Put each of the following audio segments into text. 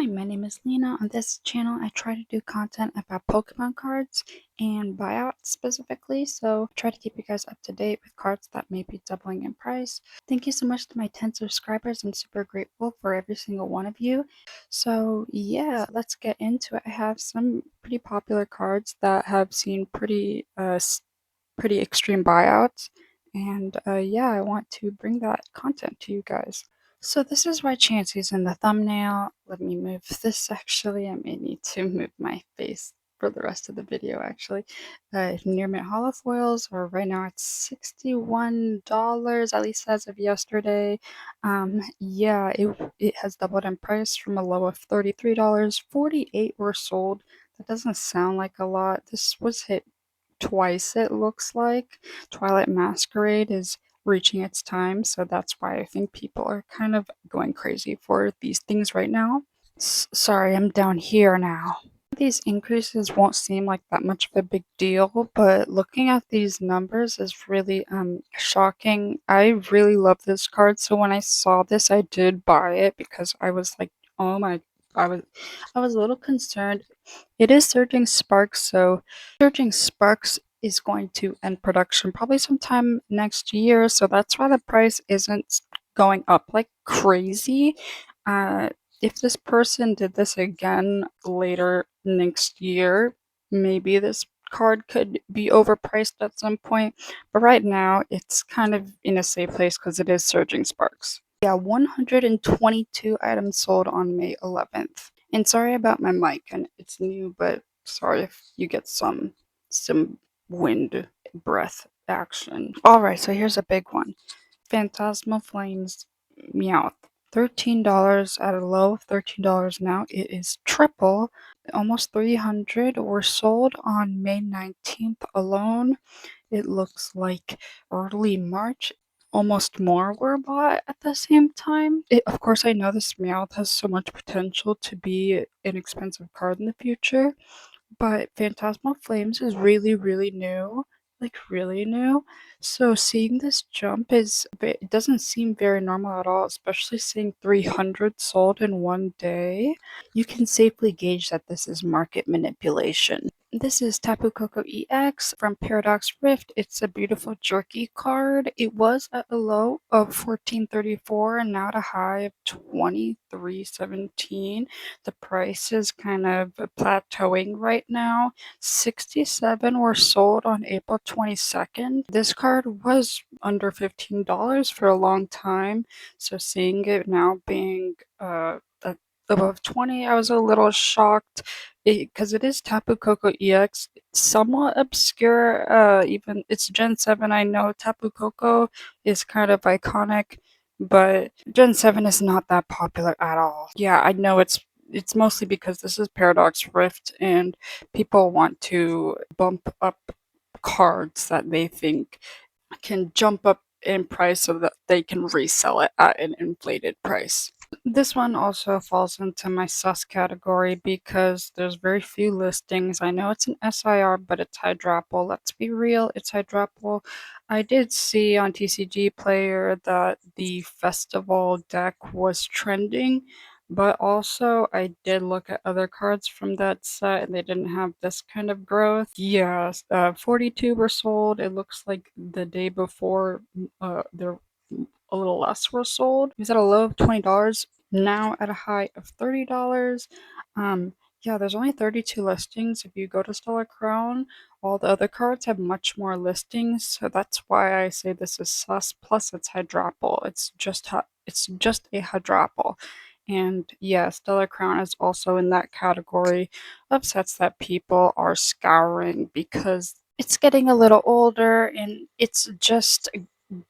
Hi, my name is Lena. On this channel, I try to do content about Pokemon cards and buyouts specifically, so I try to keep you guys up to date with cards that may be doubling in price. Thank you so much to my 10 subscribers. I'm super grateful for every single one of you. So yeah, let's get into it. I have some pretty popular cards that have seen pretty extreme buyouts, and yeah, I want to bring that content to you guys. So this is why Chansey's in the thumbnail. Let me move this actually. I may need to move my face for the rest of the video actually. Near mint holofoils are right now at $61, at least as of yesterday. Yeah, it has doubled in price from a low of $33. 48 were sold. That doesn't sound like a lot. This was hit twice, it looks like. Twilight Masquerade is reaching its time, so that's why I think people are kind of going crazy for these things right now. Sorry, I'm down here now. These increases won't seem like that much of a big deal, but looking at these numbers is really shocking. I really love this card, so when I saw this, I did buy it because I was like, oh my, I was I was a little concerned. It is Surging Sparks, so Surging Sparks is going to end production probably sometime next year, so that's why the price isn't going up like crazy. Uh, if this person did this again later next year, maybe this card could be overpriced at some point, but right now it's kind of in a safe place because it is Surging Sparks. Yeah, 122 items sold on May 11th. And sorry about my mic, and it's new, but sorry if you get some wind breath action. Alright, so here's a big one. Phantasmal Flames Meowth. $13 at a low of $13 now. It is triple. Almost 300 were sold on May 19th alone. It looks like early March, almost more were bought at the same time. Of course, I know this Meowth has so much potential to be an expensive card in the future, but Phantasmal Flames is really new, like really new. So seeing this jump it doesn't seem very normal at all, especially seeing 300 sold in one day. You can safely gauge that this is market manipulation. This is Tapu Koko EX from Paradox Rift. It's a beautiful jerky card. It was at a low of 1434 and now at a high of 2317. The price is kind of plateauing right now. 67 were sold on April 22nd. This card was under $15 for a long time, so seeing it now being above 20, I was a little shocked because it is Tapu Koko EX. It's somewhat obscure, even it's Gen 7. I know Tapu Koko is kind of iconic, but Gen 7 is not that popular at all. Yeah, I know it's mostly because this is Paradox Rift and people want to bump up cards that they think can jump up in price so that they can resell it at an inflated price. This one also falls into my sus category because there's very few listings. I know it's an SIR, but it's Hydrapple. Let's be real, it's Hydrapple. I did see on TCG Player that the festival deck was trending, but also I did look at other cards from that set and they didn't have this kind of growth. Yes, 42 were sold. It looks like the day before there a little less were sold. It was at a low of $20, now at a high of $30. Yeah, there's only 32 listings. If you go to Stellar Crown, all the other cards have much more listings, so that's why I say this is sus. Plus, it's Hydrapple. It's just a Hydrapple. And yeah, Stellar Crown is also in that category of sets that people are scouring because it's getting a little older, and it's just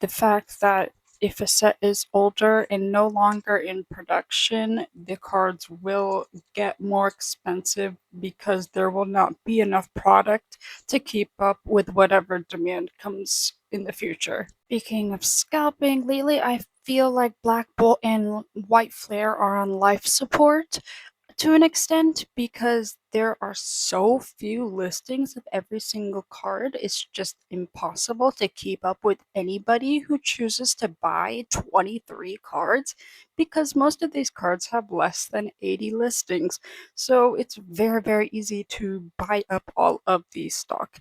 the fact that if a set is older and no longer in production, the cards will get more expensive because there will not be enough product to keep up with whatever demand comes in the future. Speaking of scalping, lately I feel like Black Bolt and White Flare are on life support. to an extent because there are so few listings of every single card. It's just impossible to keep up with anybody who chooses to buy 23 cards because most of these cards have less than 80 listings. So it's very, very easy to buy up all of these stock.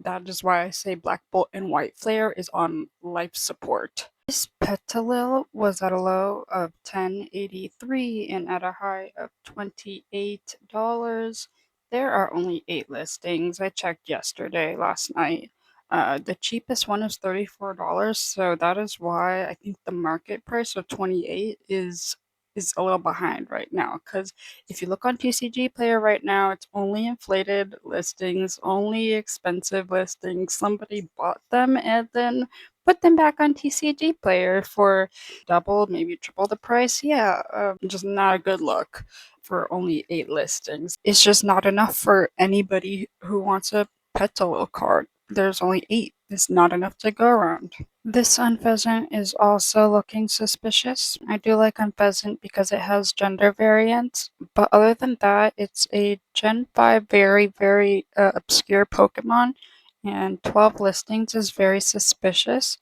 That is why I say Black Bolt and White Flare is on life support. This Petilil was at a low of $10.83 and at a high of $28. There are only 8 listings. I checked last night. The cheapest one is $34, so that is why I think the market price of 28 is a little behind right now. Because if you look on TCG Player right now, it's only inflated listings, only expensive listings. Somebody bought them and then put them back on TCG Player for double, maybe triple the price. Yeah, just not a good look for only 8 listings. It's just not enough for anybody who wants a Petilil card. There's only 8. It's not enough to go around. This Unfeazant is also looking suspicious. I do like Unfeazant because it has gender variants, but other than that, it's a Gen 5 very, very obscure Pokemon, and 12 listings is very suspicious.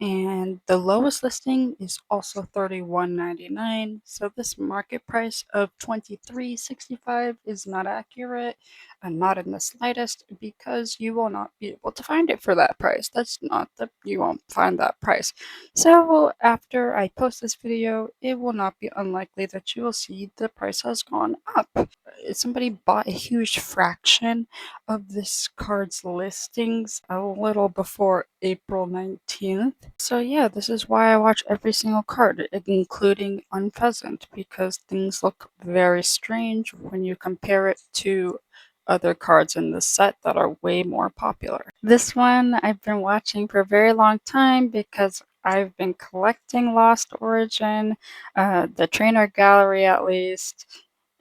And the lowest listing is also $31.99. So this market price of $23.65 is not accurate and not in the slightest because you will not be able to find it for that price. That's not the you won't find that price. So after I post this video, it will not be unlikely that you will see the price has gone up. Somebody bought a huge fraction of this card's listings a little before April 19th. So yeah, this is why I watch every single card, including Unpheasant, because things look very strange when you compare it to other cards in the set that are way more popular. This one I've been watching for a very long time because I've been collecting Lost Origin, the trainer gallery at least,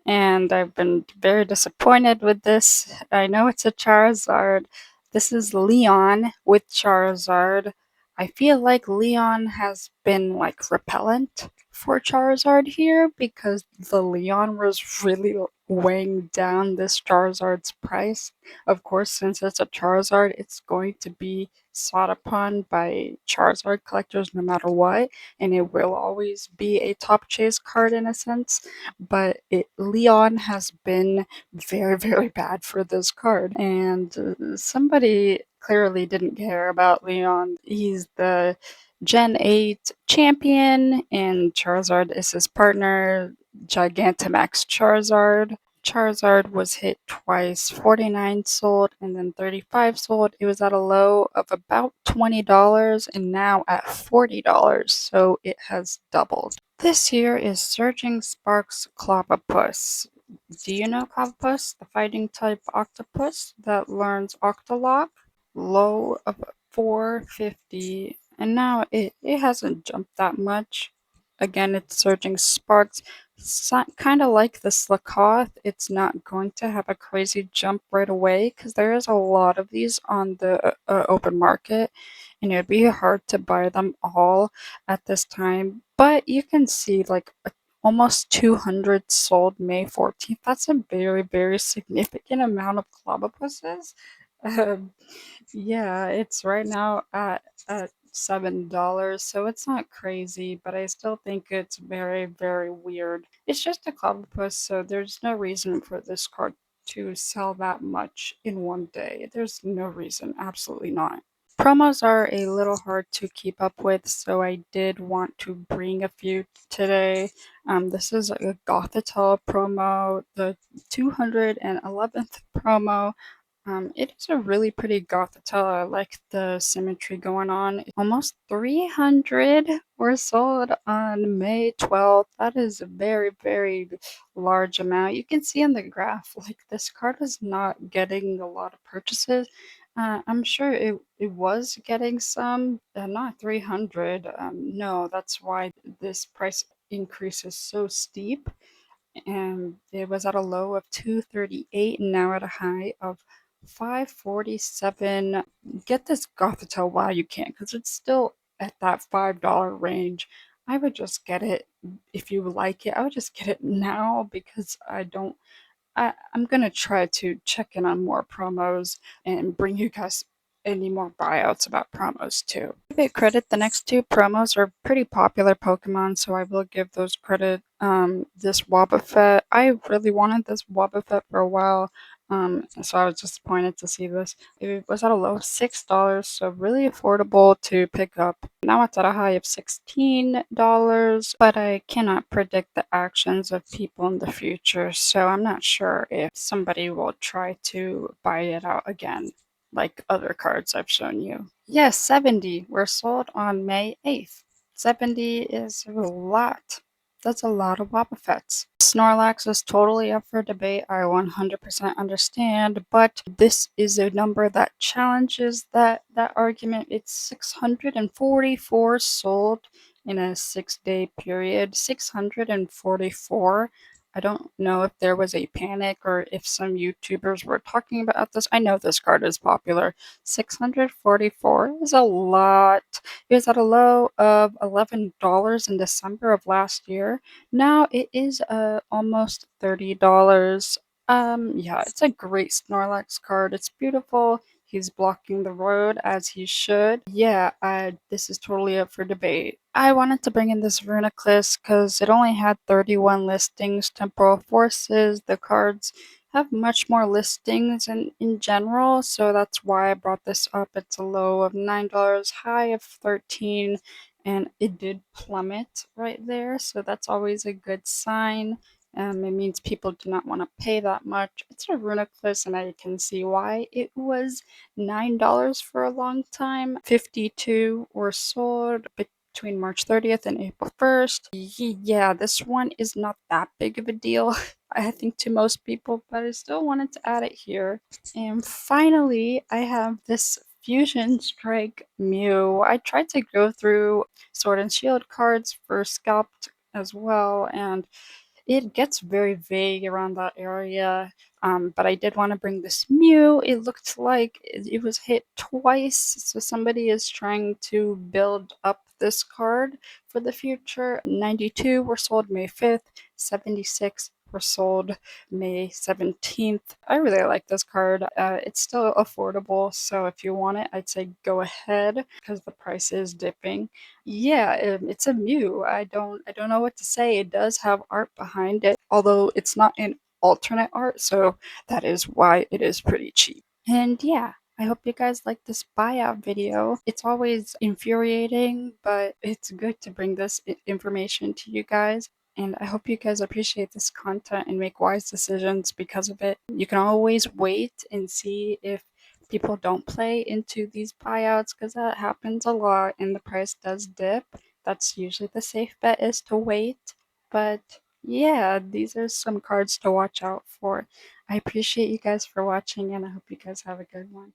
and I've been very disappointed with this. I know it's a Charizard. This is Leon with Charizard. I feel like Leon has been like repellent for Charizard here because the Leon was really weighing down this Charizard's price. Of course, since it's a Charizard, it's going to be sought upon by Charizard collectors no matter what, and it will always be a top chase card in a sense. But Leon has been very, very bad for this card, and somebody clearly didn't care about Leon. He's the Gen 8 champion, and Charizard is his partner, Gigantamax Charizard. Charizard was hit twice, 49 sold and then 35 sold. It was at a low of about $20 and now at $40, so it has doubled. This here is Surging Sparks Clobbopus. Do you know Clobbopus, the fighting type octopus that learns Octolock? Low of 450, and now it hasn't jumped that much. Again, it's Surging Sparks. Kind of like the Slakoth, it's not going to have a crazy jump right away because there is a lot of these on the open market, and it'd be hard to buy them all at this time. But you can see like almost 200 sold May 14th. That's a very, very significant amount of Clobopusses. Um, yeah, it's right now at $7, so it's not crazy, but I still think it's very, very weird. It's just a Clobbopus, so there's no reason for this card to sell that much in one day. There's no reason, absolutely not. Promos are a little hard to keep up with, so I did want to bring a few today. This is a Gothitelle promo, the 211th promo. It is a really pretty Gothitelle. I like the symmetry going on. Almost 300 were sold on May 12th. That is a very, very large amount. You can see in the graph, like this card is not getting a lot of purchases. I'm sure it was getting some, not 300. No, that's why this price increase is so steep. And it was at a low of 238 and now at a high of 547. Get this Gothitelle while you can because it's still at that $5 range. I would just get it if you like it. I would just get it now because I'm gonna try to check in on more promos and bring you guys any more buyouts about promos too. Give it credit, the next two promos are pretty popular Pokemon, so I will give those credit. This Wobbuffet, I really wanted this Wobbuffet for a while. So I was disappointed to see this. It was at a low of $6, so really affordable to pick up. Now it's at a high of $16, but I cannot predict the actions of people in the future, so I'm not sure if somebody will try to buy it out again, like other cards I've shown you. Yes, 70 were sold on May 8th. 70 is a lot. That's a lot of Wobbuffets. Snorlax is totally up for debate. I 100% understand, but this is a number that challenges that argument. It's 644 sold in a 6-day period. 644. I don't know if there was a panic or if some YouTubers were talking about this. I know this card is popular. 644 is a lot. It was at a low of $11 in December of last year. Now it is almost $30. Yeah, it's a great Snorlax card. It's beautiful. He's blocking the road as he should. Yeah, this is totally up for debate. I wanted to bring in this Reuniclus because it only had 31 listings. Temporal Forces, the cards have much more listings in general, so that's why I brought this up. It's a low of $9, high of 13, and it did plummet right there, so that's always a good sign. It means people do not want to pay that much. It's a Reuniclus, and I can see why. It was $9 for a long time. 52 were sold between March 30th and April 1st. Yeah, this one is not that big of a deal, I think, to most people, but I still wanted to add it here. And finally, I have this Fusion Strike Mew. I tried to go through Sword and Shield cards for Scalped as well, and it gets very vague around that area. But I did want to bring this Mew. It looked like it was hit twice, so somebody is trying to build up this card for the future. 92 were sold May 5th, 76 were sold May 17th. I really like this card. It's still affordable, so if you want it, I'd say go ahead because the price is dipping. Yeah, it's a Mew. I don't know what to say. It does have art behind it, although it's not in alternate art, so that is why it is pretty cheap. And yeah, I hope you guys like this buyout video. It's always infuriating, but it's good to bring this information to you guys. And I hope you guys appreciate this content and make wise decisions because of it. You can always wait and see if people don't play into these buyouts because that happens a lot and the price does dip. That's usually the safe bet, is to wait. But yeah, these are some cards to watch out for. I appreciate you guys for watching and I hope you guys have a good one.